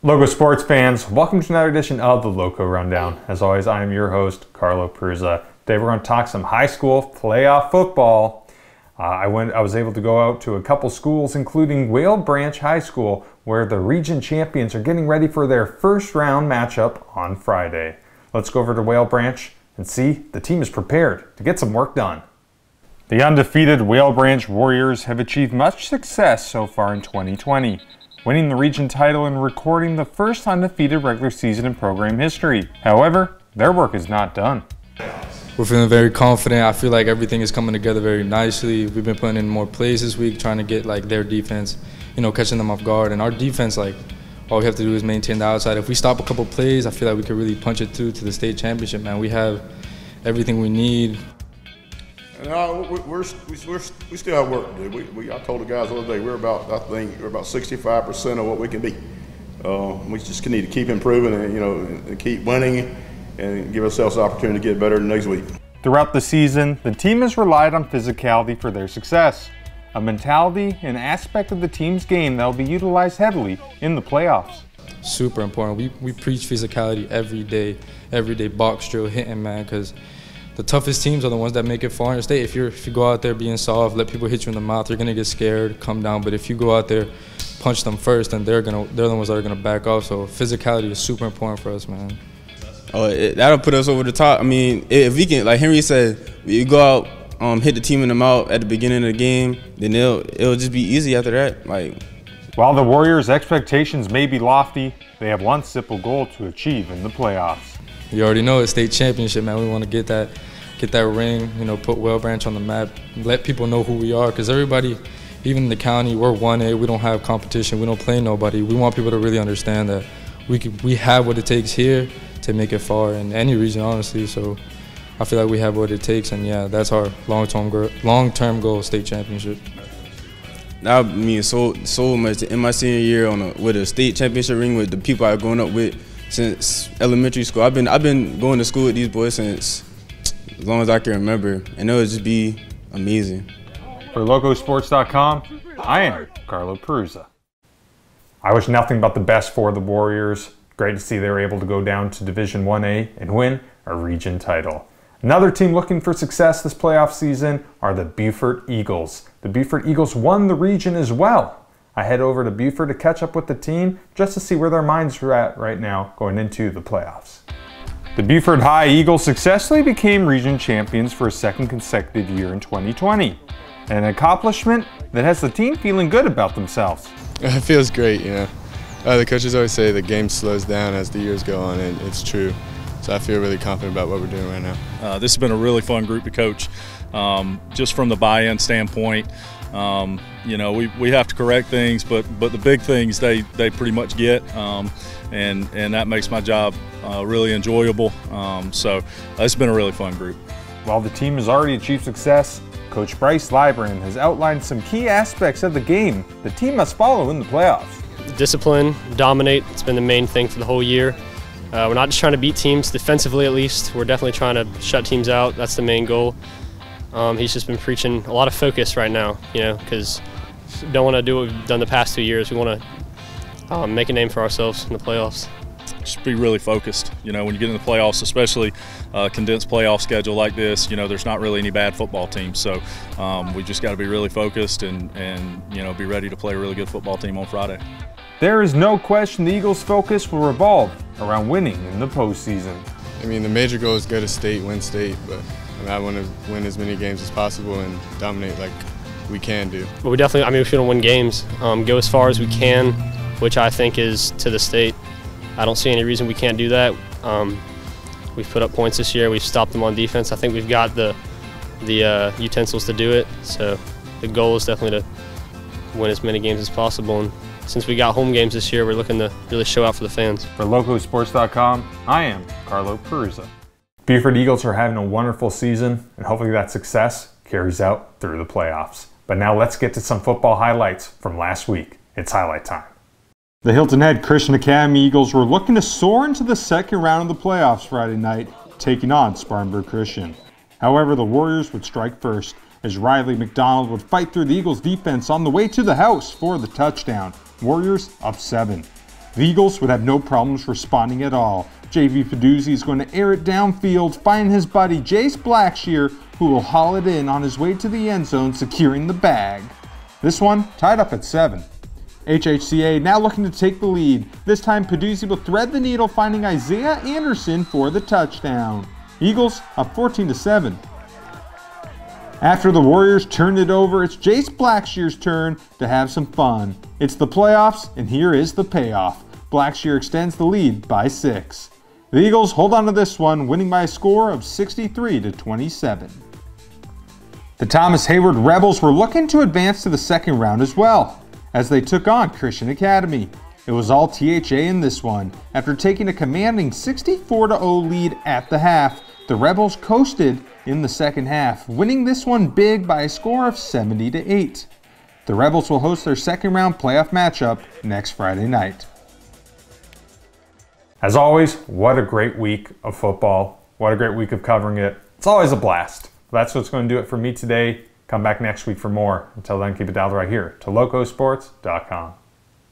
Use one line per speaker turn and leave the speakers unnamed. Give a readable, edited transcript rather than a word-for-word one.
Lowco sports fans, welcome to another edition of the Lowco Rundown. As always, I am your host, Carlo Perruzza. Today we're going to talk some high school playoff football. I was able to go out to a couple schools, including WINBURN High School, where the region champions are getting ready for their first round matchup on Friday. Let's go over to WINBURN and see the team is prepared to get some work done. The undefeated WINBURN Warriors have achieved much success so far in 2020. Winning the region title and recording the first undefeated regular season in program history. However, their work is not done.
We're feeling very confident. I feel like everything is coming together very nicely. We've been putting in more plays this week, trying to get their defense, catching them off guard. And our defense, all we have to do is maintain the outside. If we stop a couple plays, I feel like we could really punch it through to the state championship, man. We have everything we need.
No, we still have work to do. I told the guys the other day I think we're about 65% of what we can be. We just need to keep improving and keep winning and give ourselves the opportunity to get better next week.
Throughout the season, the team has relied on physicality for their success, a mentality and aspect of the team's game that will be utilized heavily in the playoffs.
Super important. We preach physicality every day box drill, hitting, man, because the toughest teams are the ones that make it far in the state. If you go out there being soft, let people hit you in the mouth, you're gonna get scared, come down. But if you go out there, punch them first, then they're the ones that are gonna back off. So physicality is super important for us, man.
Oh, that'll put us over the top. I mean, if we can, like Henry said, you go out, hit the team in the mouth at the beginning of the game, then it'll just be easy after that.
While the Warriors' expectations may be lofty, they have one simple goal to achieve in the playoffs.
You already know it's state championship, man. We want to get that ring, put WINBURN on the map, let people know who we are, because everybody, even in the county, we're 1A, we don't have competition, we don't play nobody. We want people to really understand that we have what it takes here to make it far in any region, honestly. So I feel like we have what it takes, and yeah, that's our long-term goal, state championship.
That means so much in my senior year with a state championship ring with the people I've grown up with since elementary school. I've been going to school with these boys since as long as I can remember, and it would just be amazing.
For LowcoSports.com, I am Carlo Perruzza. I wish nothing but the best for the Warriors. Great to see they were able to go down to Division 1A and win a region title. Another team looking for success this playoff season are the Beaufort Eagles. The Beaufort Eagles won the region as well. I head over to Beaufort to catch up with the team just to see where their minds are at right now going into the playoffs. The Beaufort High Eagles successfully became region champions for a second consecutive year in 2020. An accomplishment that has the team feeling good about themselves.
It feels great, The coaches always say the game slows down as the years go on, and it's true. So I feel really confident about what we're doing right now.
This has been a really fun group to coach. Just from the buy-in standpoint, we have to correct things, but the big things they pretty much get, and that makes my job really enjoyable. So it's been a really fun group.
While the team has already achieved success, Coach LYBRAND has outlined some key aspects of the game the team must follow in the playoffs. Discipline, dominate, it's been the main thing for the whole year. We're not just trying to beat teams defensively, at least. We're definitely trying to shut teams out. That's the main goal. He's just been preaching a lot of focus right now, because we don't want to do what we've done the past 2 years. We want to make a name for ourselves in the playoffs.
Just be really focused. When you get in the playoffs, especially a condensed playoff schedule like this, there's not really any bad football teams. So we just got to be really focused and be ready to play a really good football team on Friday. There is no question the Eagles' focus will revolve around winning in the postseason.
I mean, the major goal is go to state, win state, but I want to win as many games as possible and dominate like we can do.
But we definitely, if we don't win games, go as far as we can, which I think is to the state. I don't see any reason we can't do that. We've put up points this year. We've stopped them on defense. I think we've got the utensils to do it. So the goal is definitely to win as many games as possible. And since we got home games this year, we're looking to really show out for the fans. For LowcoSports.com, I am Carlo Perruzza. Beaufort Eagles are having a wonderful season, and hopefully that success carries out through the playoffs. But now let's get to some football highlights from last week. It's highlight time. The Hilton Head Christian Academy Eagles were looking to soar into the second round of the playoffs Friday night, taking on Spartanburg Christian. However, the Warriors would strike first, as Riley McDonald would fight through the Eagles' defense on the way to the house for the touchdown. Warriors up 7.
The Eagles would have no problems responding at all. JV Perruzza is going to air it downfield, find his buddy Jace Blackshear, who will haul it in on his way to the end zone, securing the bag. This one tied up at 7. HHCA now looking to take the lead. This time Perruzza will thread the needle, finding Isaiah Anderson for the touchdown. Eagles up 14-7. After the Warriors turned it over, it's Jace Blackshear's turn to have some fun. It's the playoffs, and here is the payoff. Blackshear extends the lead by 6. The Eagles hold on to this one, winning by a score of 63-27. The Thomas Hayward Rebels were looking to advance to the second round as well, as they took on Christian Academy. It was all THA in this one. After taking a commanding 64-0 lead at the half, the Rebels coasted in the second half, winning this one big by a score of 70-8. The Rebels will host their second round playoff matchup next Friday night.
As always, what a great week of football. What a great week of covering it. It's always a blast. That's what's going to do it for me today. Come back next week for more. Until then, keep it dialed right here to LowcoSports.com.